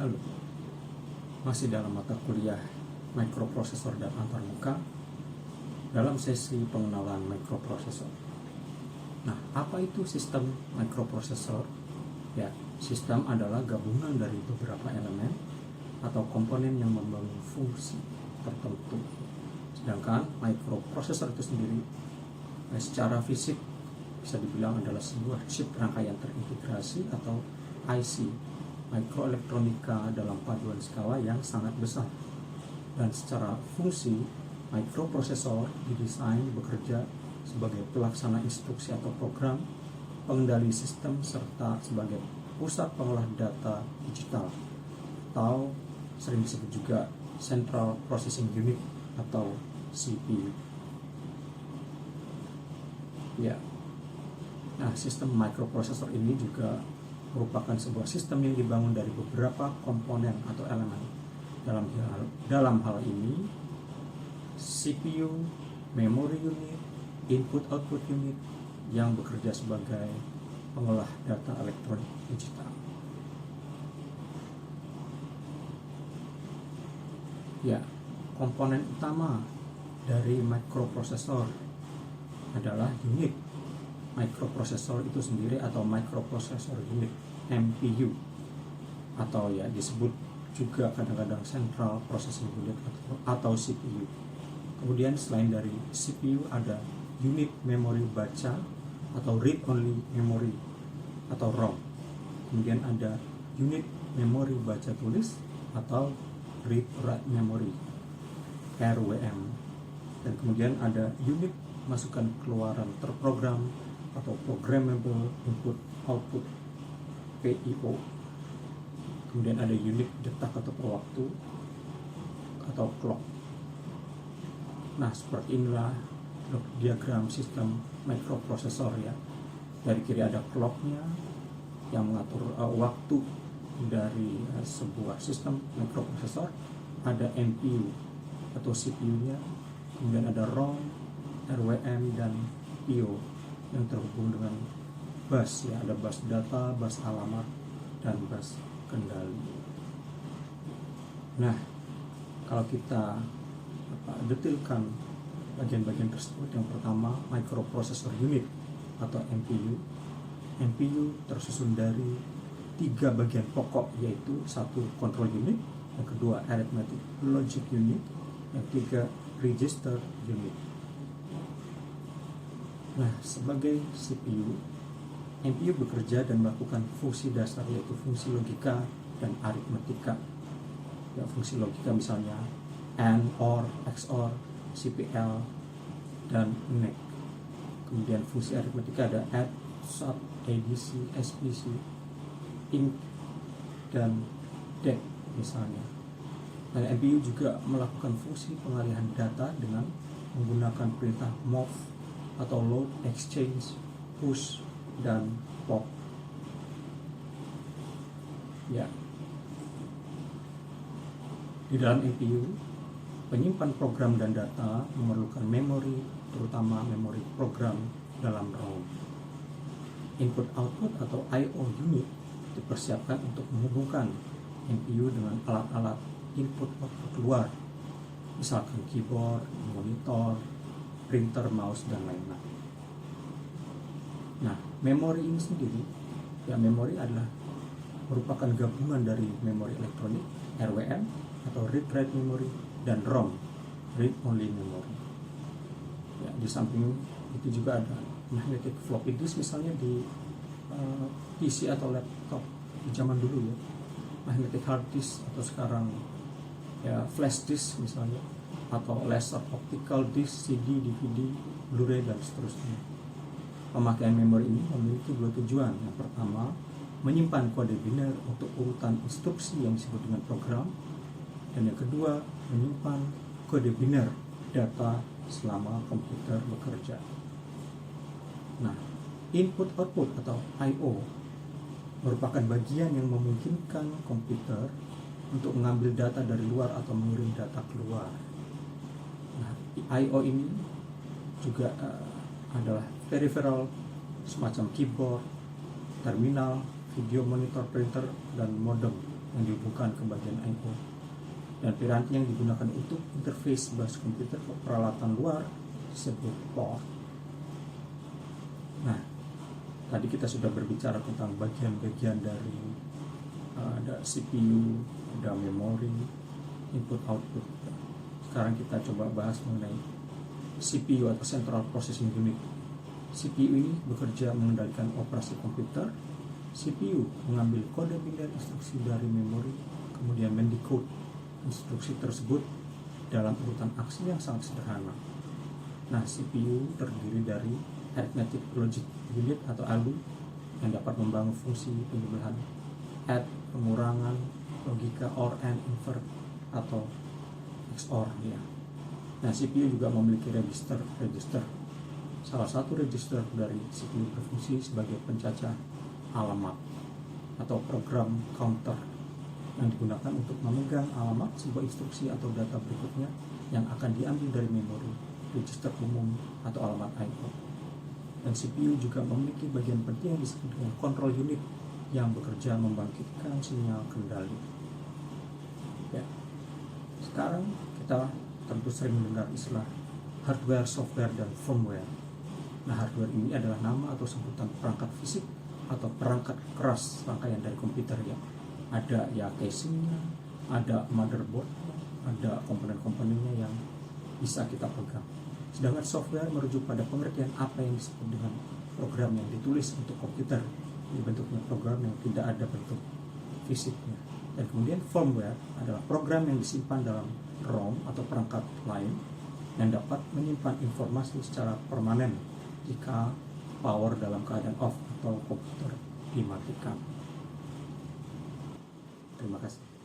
Halo, masih dalam mata kuliah mikroprosesor dan antarmuka dalam sesi pengenalan mikroprosesor. Nah, apa itu sistem mikroprosesor? Ya, sistem adalah gabungan dari beberapa elemen atau komponen yang membangun fungsi tertentu. Sedangkan mikroprosesor itu sendiri secara fisik bisa dibilang adalah sebuah chip rangkaian terintegrasi atau IC, mikroelektronika dalam paduan skala yang sangat besar. Dan secara fungsi, mikroprosesor didesain bekerja sebagai pelaksana instruksi atau program, pengendali sistem, serta sebagai pusat pengolah data digital atau sering disebut juga Central Processing Unit atau CPU. Ya. Nah, sistem mikroprosesor ini juga merupakan sebuah sistem yang dibangun dari beberapa komponen atau elemen. Dalam hal ini, CPU, memory unit, input-output unit yang bekerja sebagai pengolah data elektronik digital. Ya, komponen utama dari mikroprosesor adalah unit mikroprosesor itu sendiri atau microprocessor unit, MPU, atau ya disebut juga kadang-kadang Central Processing Unit atau CPU. Kemudian selain dari CPU ada unit memori baca atau read only memory atau ROM. Kemudian ada unit memori baca tulis atau read write memory, RWM. Dan kemudian ada unit masukan keluaran terprogram atau programmable input output, PIO. Kemudian ada unit detak atau per waktu atau clock. Nah, seperti inilah diagram sistem mikroprosesor ya. Dari kiri ada clocknya yang mengatur waktu dari sebuah sistem mikroprosesor. Ada NPU atau CPU-nya. Kemudian ada ROM, RWM, dan PIO yang terhubung dengan bus ya, ada bus data, bus alamat, dan bus kendali. Nah, kalau kita detailkan bagian-bagian tersebut, yang pertama microprocessor unit atau MPU. MPU tersusun dari 3 bagian pokok, yaitu 1 control unit, yang kedua arithmetic logic unit, yang ketiga register unit. Nah, sebagai CPU, MPU bekerja dan melakukan fungsi dasar, yaitu fungsi logika dan aritmetika. Ya, fungsi logika misalnya AND, OR, XOR, CPL, dan NEC. Kemudian fungsi aritmetika ada add, sub, ADC, SPC, INC, dan DEC misalnya. Nah, MPU juga melakukan fungsi pengalihan data dengan menggunakan perintah move atau load, exchange, push, dan pop. Ya. Di dalam MPU, penyimpan program dan data memerlukan memori, terutama memori program dalam ROM. Input-output atau I/O unit dipersiapkan untuk menghubungkan MPU dengan alat-alat input-output luar, misalkan keyboard, monitor, printer, mouse, dan lain-lain. Nah, memori ini sendiri, ya memori adalah merupakan gabungan dari memori elektronik, RWM atau read write memory, dan ROM, read only memory. Ya, di samping itu juga ada magnetic floppy disk misalnya di PC atau laptop di zaman dulu ya, magnetic hard disk, atau sekarang ya flash disk misalnya, atau laser optical disk, CD, DVD, Blu-ray, dan seterusnya. Pemakaian memori ini memiliki 2 tujuan. Yang pertama, menyimpan kode biner untuk urutan instruksi yang disebut dengan program, dan yang kedua, menyimpan kode biner data selama komputer bekerja. Nah, input-output atau I/O merupakan bagian yang memungkinkan komputer untuk mengambil data dari luar atau mengirim data keluar. Nah, I/O ini juga adalah peripheral semacam keyboard, terminal, video monitor, printer, dan modem yang dihubungkan ke bagian I/O. Dan piranti yang digunakan untuk interface bus komputer ke peralatan luar disebut port. Nah, tadi kita sudah berbicara tentang bagian-bagian dari ada CPU, ada memori, input output. Sekarang kita coba bahas mengenai CPU atau Central Processing Unit. CPU ini bekerja mengendalikan operasi komputer. CPU mengambil kode biner instruksi dari memori, kemudian mendecode instruksi tersebut dalam urutan aksi yang sangat sederhana. Nah, CPU terdiri dari Arithmetic Logic Unit atau ALU yang dapat membangun fungsi penjumlahan, add, pengurangan, logika OR and invert atau XOR ya. Nah, CPU juga memiliki register. Salah satu register dari CPU berfungsi sebagai pencacah alamat atau program counter yang digunakan untuk memegang alamat sebuah instruksi atau data berikutnya yang akan diambil dari memori, register umum atau alamat I/O. Dan CPU juga memiliki bagian penting yang disebut dengan control unit yang bekerja membangkitkan sinyal kendali. Ya. Sekarang kita tentu sering mendengar istilah hardware, software, dan firmware. Nah, hardware ini adalah nama atau sebutan perangkat fisik atau perangkat keras rangkaian dari komputer ya. Ada ya casingnya, ada motherboardnya, ada komponen-komponennya yang bisa kita pegang. Sedangkan software merujuk pada pengertian apa yang disebut dengan program yang ditulis untuk komputer. Ini bentuknya program yang tidak ada bentuk fisiknya. Dan kemudian firmware adalah program yang disimpan dalam ROM atau perangkat lain yang dapat menyimpan informasi secara permanen jika power dalam keadaan off atau komputer dimatikan. Terima kasih.